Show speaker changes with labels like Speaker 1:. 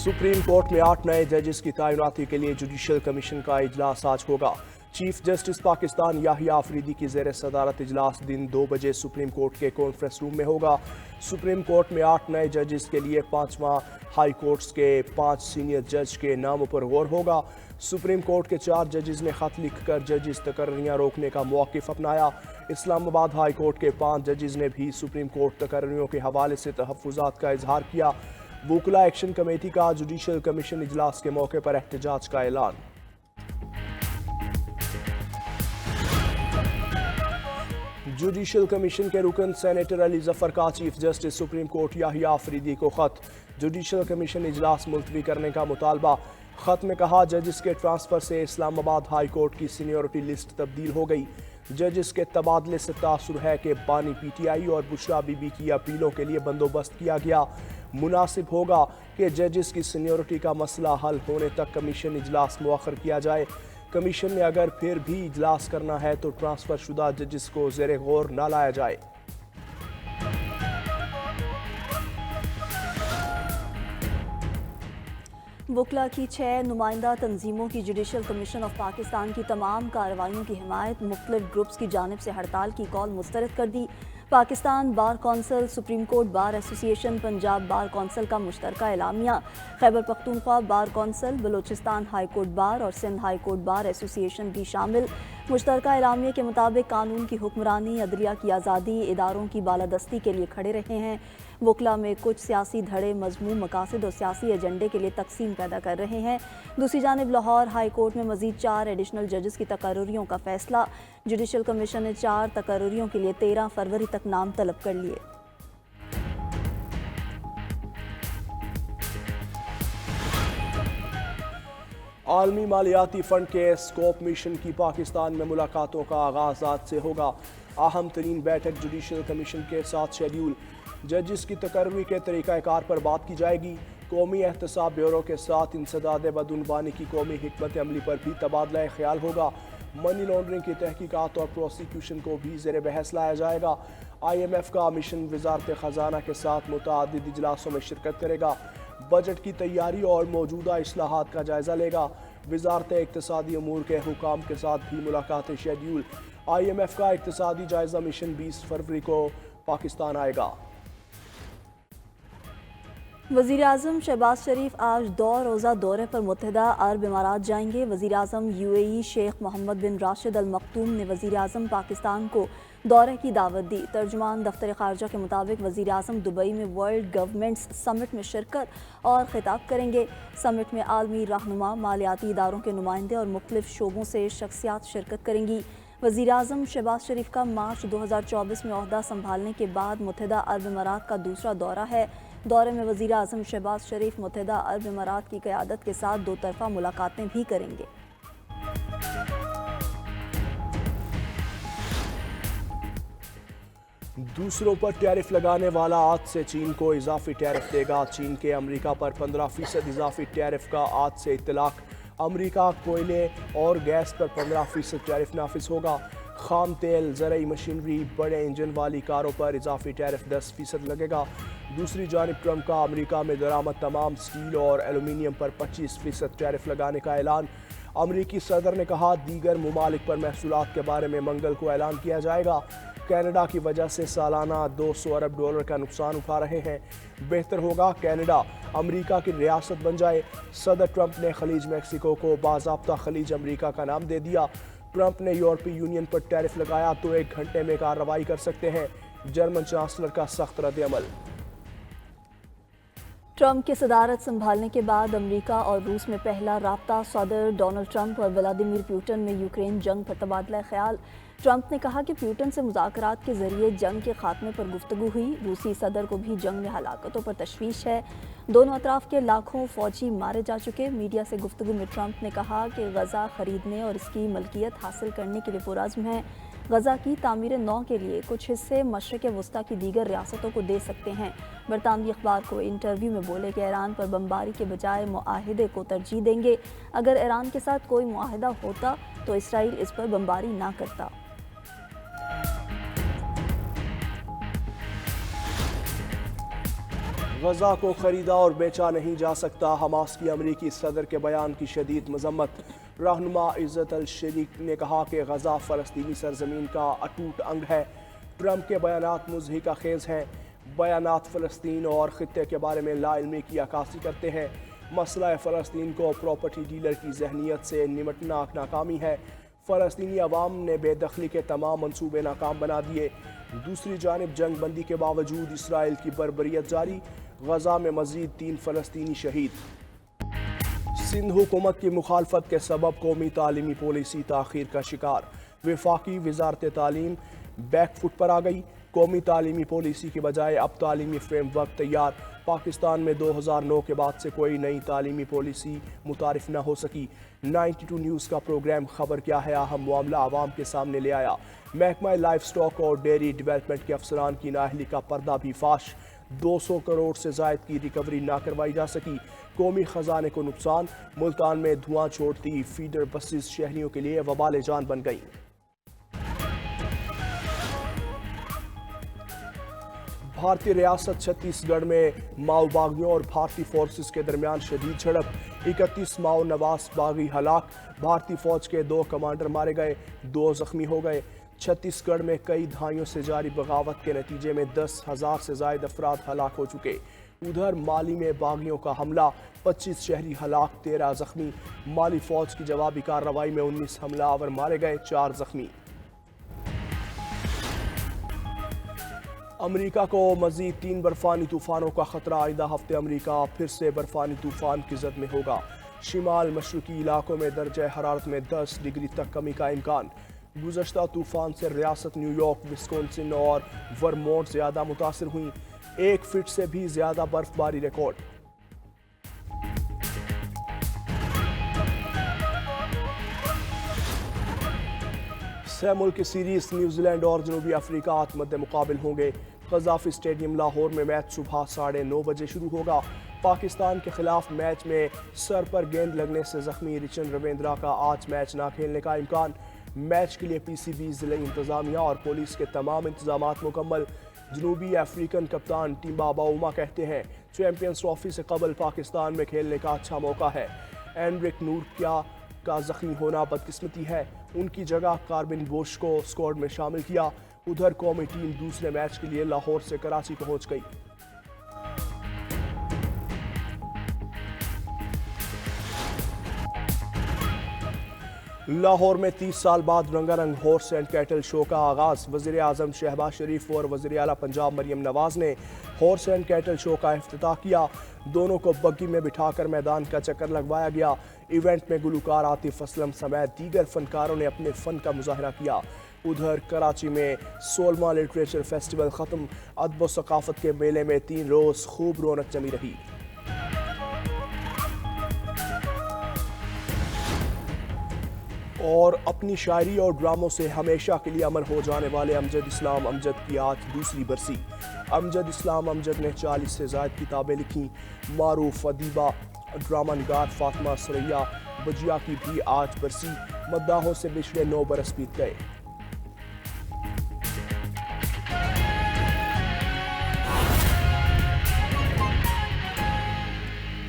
Speaker 1: Supreme court में 8 नए जजेस की तैनाती के लिए जुडिशल कमीशन का इजलास आज होगा। चीफ जस्टिस पाकिस्तान याहिया अफरीदी की ज़ेर सदारत इजलास दिन 2 बजे सुप्रीम कोर्ट के कॉन्फ्रेंस रूम में होगा। सुप्रीम कोर्ट में 8 नए जजेस के लिए 5वां हाई कोर्ट्स के 5 सीनियर जज के नामों पर गौर होगा। सुप्रीम कोर्ट के 4 जजेस ने खत लिखकर जजेस तकर्रियां रोकने का मौक़िफ़ अपनाया। इस्लामाबाद हाई कोर्ट के 5 जजेस ने भी सुप्रीम कोर्ट तकर्रियों के हवाले से तहफ़्फ़ुज़ात का इजहार किया। वुकला एक्शन कमेटी का जुडिशल कमीशन इजलास के मौके पर एहतजाज का ऐलान। जुडिशल कमीशन के रुकन सेनेटर अली जफर का chief justice supreme court Yahya Afridi को खत। जुडिशल कमीशन इजलास मुलतवी करने का मुतालबा। खत में कहा, जजेस के ट्रांसफर से इस्लामाबाद हाई कोर्ट की सीनियरिटी लिस्ट तब्दील हो गई। जजेस के तबादले से तासुर है कि बानी पीटीआई और बुशरा बीबी की अपीलों के लिए बंदोबस्त किया गया। मुनासिब होगा कि जजेस की सीनियरिटी का मसला हल होने तक कमीशन इजलास मुअख्खर किया जाए। कमीशन ने अगर फिर भी इजलास करना है तो ट्रांसफर शुदा जजेस को ज़ेरे गौर न लाया जाए।
Speaker 2: वुकला की 6 नुमाइंदा तंजीमों की जुडिशल कमीशन ऑफ पाकिस्तान की तमाम कार्रवाइयों की हिमायत मुख्तलिफ ग्रुप्स की जानिब से हड़ताल की कॉल मुस्तरद कर दी। Pakistan bar council, supreme court bar association, Punjab bar council का मुश्तरका एलामिया। Khyber Pakhtunkhwa bar council, Balochistan high court bar और Sindh high court bar association भी शामिल। मुश्तरका एलामिया के मुताबिक कानून की हुक्मरानी, अदलिया की आज़ादी, इदारों की बालादस्ती के लिए खड़े रहे हैं। वुकला में कुछ सियासी धड़े मजमूम मकासद और सियासी एजेंडे के लिए तकसीम पैदा कर रहे हैं। दूसरी जानिब लाहौर हाई कोर्ट में मजीद 4 एडिशनल जजेस की तकर्रियों का फैसला। जुडिशल कमीशन ने 4 तकर्रियों के लिए 13 फरवरी तक नाम तलब कर लिए।
Speaker 1: आलमी मालियाती फंड के स्कोप मिशन की पाकिस्तान में मुलाकातों का आगाज आज से होगा। अहम तरीन बैठक जुडिशल कमीशन के साथ शेड्यूल। जजेस की तकर्री के तरीक़ाकार पर बात की जाएगी। कौमी एहतसाब ब्यूरो के साथ इंसदाद बदउनवानी की कौमी हिकमत अमली पर भी तबादला ख्याल होगा। मनी लॉन्ड्रिंग की तहकीकात और प्रोसिक्यूशन को भी ज़ेर बहस लाया जाएगा। IMF का मिशन वजारत ख़जाना के साथ मुतअद्दिद इजलासों में शिरकत करेगा। बजट की तैयारी और मौजूदा इस्लाहात का जायज़ा लेगा। वजारत इक़्तिसादी अमूर के हुकाम के साथ भी मुलाकातें शेड्यूल। IMF का इक़्तिसादी जायज़ा मिशन 20 फरवरी को पाकिस्तान आएगा।
Speaker 2: वज़ीर आज़म शहबाज शरीफ आज 2 रोज़ा दौरे पर मुत्तहिदा अरब इमारात जाएंगे। वज़ीर आज़म UAE शेख मोहम्मद बिन राशिद अल मखतूम ने वज़ीर आज़म पाकिस्तान को दौरे की दावत दी। तर्जुमान दफ्तर ख़ारजा के मुताबिक वज़ीर आज़म दुबई में वर्ल्ड गवर्नमेंट्स समिट में शिरकत और खिताब करेंगे। समिट में आलमी रहनुमा, मालियाती इदारों के नुमाइंदे और मुख्तलिफ शोबों से शख्सियात शिरकत करेंगी। वज़ीर आज़म शहबाज शरीफ का मार्च 2024 में ओहदा संभालने के बाद मुत्तहिदा अरब इमारात का दूसरा दौरा है। दौरे में वज़ीर आज़म शहबाज शरीफ मुत्तहिदा अरब इमारात की क़यादत के साथ 2 तरफ़ा मुलाकातें भी करेंगे।
Speaker 1: दूसरों पर टैरिफ लगाने वाला आज से चीन को इजाफी टैरिफ देगा। चीन के अमेरिका पर 15% इजाफी टैरिफ का आज से इत्तलाक। अमेरिका कोयले और गैस पर 15% टैरिफ नाफिज होगा। खाम तेल, ज़रई मशीनरी, बड़े इंजन वाली कारों पर इजाफी टैरिफ 10% लगेगा। दूसरी जानिब ट्रंप का अमेरिका में दरामद तमाम स्टील और एलुमिनियम पर 25% टैरिफ लगाने का ऐलान। अमेरिकी सदर ने कहा, दीगर ममालिक पर महसूलात के बारे में मंगल को ऐलान किया जाएगा। कनाडा की वजह से सालाना $200 अरब का नुकसान उठा रहे हैं। बेहतर होगा कनाडा अमेरिका की रियासत बन जाए। सदर ट्रंप ने खलीज मैक्सिको को बाज़ाब्ता खलीज अमेरिका का नाम दे दिया। ट्रंप ने यूरोपीय यूनियन पर टैरिफ लगाया तो 1 घंटे में कार्रवाई कर सकते हैं। जर्मन चांसलर का सख्त रद्द-ए-अमल।
Speaker 2: ट्रंप की सदारत संभालने के बाद अमेरिका और रूस में पहला राब्ता। सदर डोनाल्ड ट्रंप और व्लादिमीर पुतिन में यूक्रेन जंग पर तबादला ख्याल। ट्रंप ने कहा कि पुतिन से मुज़ाकरात के जरिए जंग के खात्मे पर गुफ्तगू हुई। रूसी सदर को भी जंग में हलाकतों पर तशवीश है। दोनों अतराफ के लाखों फौजी मारे जा चुके। मीडिया से गुफ्तगू में ट्रंप ने कहा कि गजा खरीदने और इसकी मलकियत हासिल करने के लिए पुरअज़्म है। गजा की तामीर नौ के लिए कुछ हिस्से मशरिक़ वस्ता की दीगर रियासतों को दे सकते हैं। बरतानवी अखबार को इंटरव्यू में बोले कि ईरान पर बमबारी के बजाय मुआहिदे को तरजीह देंगे। अगर ईरान के साथ कोई मुआहिदा होता तो इसराइल इस पर बमबारी ना करता।
Speaker 1: غزہ کو خریدا اور بیچا نہیں جا سکتا، حماس کی امریکی صدر کے بیان کی شدید مذمت۔ رہنما عزت الشریق نے کہا کہ غزہ فلسطینی سرزمین کا اٹوٹ انگ ہے۔ ٹرمپ کے بیانات مضحکہ خیز ہیں۔ بیانات فلسطین اور خطے کے بارے میں لا علمی کی عکاسی کرتے ہیں۔ مسئلہ فلسطین کو پراپرٹی ڈیلر کی ذہنیت سے نمٹنا ناکامی ہے۔ فلسطینی عوام نے بے دخلی کے تمام منصوبے ناکام بنا دیے۔ دوسری جانب جنگ بندی کے باوجود اسرائیل کی بربریت جاری، غزہ میں مزید 3 فلسطینی شہید۔ سندھ حکومت کی مخالفت کے سبب قومی تعلیمی پالیسی تاخیر کا شکار، وفاقی وزارت تعلیم بیک فٹ پر آ گئی۔ قومی تعلیمی پالیسی کے بجائے اب تعلیمی فریم ورک تیار۔ پاکستان میں 2009 کے بعد سے کوئی نئی تعلیمی پالیسی متعارف نہ ہو سکی۔ 92 نیوز کا پروگرام خبر کیا ہے اہم معاملہ عوام کے سامنے لے آیا۔ محکمہ لائف سٹاک اور ڈیری ڈیولپمنٹ کے افسران کی نااہلی کا پردہ بھی فاش، 200 کروڑ سے زائد کی ریکوری نہ کروائی جا سکی۔ قومی خزانے کو نقصان، ملتان میں دھواں چھوڑتی فیڈر بسز شہریوں کے لیے وبال جان بن گئیں۔ بھارتی ریاست چھتیس گڑھ میں ماؤ باغیوں اور بھارتی فورسز کے درمیان شدید جھڑپ، 31 ماؤ نواز باغی ہلاک، بھارتی فوج کے 2 کمانڈر مارے گئے، 2 زخمی ہو گئے۔ چھتیس گڑھ میں کئی دہائیوں سے جاری بغاوت کے نتیجے میں 10,000 سے زائد افراد ہلاک ہو چکے۔ ادھر مالی میں باغیوں کا حملہ، 25 شہری ہلاک، 13 زخمی۔ مالی فوج کی جوابی کارروائی میں 19 حملہ آور مارے گئے، 4 زخمی۔ امریکہ کو مزید 3 برفانی طوفانوں کا خطرہ، آئندہ ہفتے امریکہ پھر سے برفانی طوفان کی زد میں ہوگا۔ شمال مشرقی علاقوں میں درجہ حرارت میں 10 ڈگری تک کمی کا امکان۔ گزشتہ طوفان سے ریاست نیو یارک، وسکونسن اور ورمونٹ زیادہ متاثر ہوئیں، 1 فٹ سے بھی زیادہ برف باری ریکارڈ۔ سہ ملکی سیریز نیوزی لینڈ اور جنوبی افریقہ مد مقابل ہوں گے۔ قذافی اسٹیڈیم لاہور میں میچ صبح 9:30 بجے شروع ہوگا۔ پاکستان کے خلاف میچ میں سر پر گیند لگنے سے زخمی رچن رویندرا کا آج میچ نہ کھیلنے کا امکان۔ میچ کے لیے پی سی بی، ضلعی انتظامیہ اور پولیس کے تمام انتظامات مکمل۔ جنوبی افریقن کپتان ٹیمبا باؤما کہتے ہیں چیمپئنز ٹرافی سے قبل پاکستان میں کھیلنے کا اچھا موقع ہے۔ اینڈرک نورکیا کا زخمی ہونا بدقسمتی ہے، ان کی جگہ کاربن بوش کو اسکواڈ میں شامل کیا۔ ادھر قومی ٹیم دوسرے میچ کے لیے لاہور سے کراچی پہنچ گئی۔ لاہور میں 30 سال بعد رنگا رنگ ہارس اینڈ کیٹل شو کا آغاز، وزیر اعظم شہباز شریف اور وزیر اعلیٰ پنجاب مریم نواز نے ہارس اینڈ کیٹل شو کا افتتاح کیا۔ دونوں کو بگی میں بٹھا کر میدان کا چکر لگوایا گیا۔ ایونٹ میں گلوکار عاطف اسلم سمیت دیگر فنکاروں نے اپنے فن کا مظاہرہ کیا۔ ادھر کراچی میں 16واں لٹریچر فیسٹیول ختم، ادب و ثقافت کے میلے میں 3 روز خوب رونق جمی رہی۔ اور اپنی شاعری اور ڈراموں سے ہمیشہ کے لیے امر ہو جانے والے امجد اسلام امجد کی آج دوسری برسی۔ امجد اسلام امجد نے 40 سے زائد کتابیں لکھیں۔ معروف ادیبہ ڈرامہ نگار فاطمہ ثریا بجیا کی بھی آج برسی، مداحوں سے پچھلے 9 برس بیت گئے۔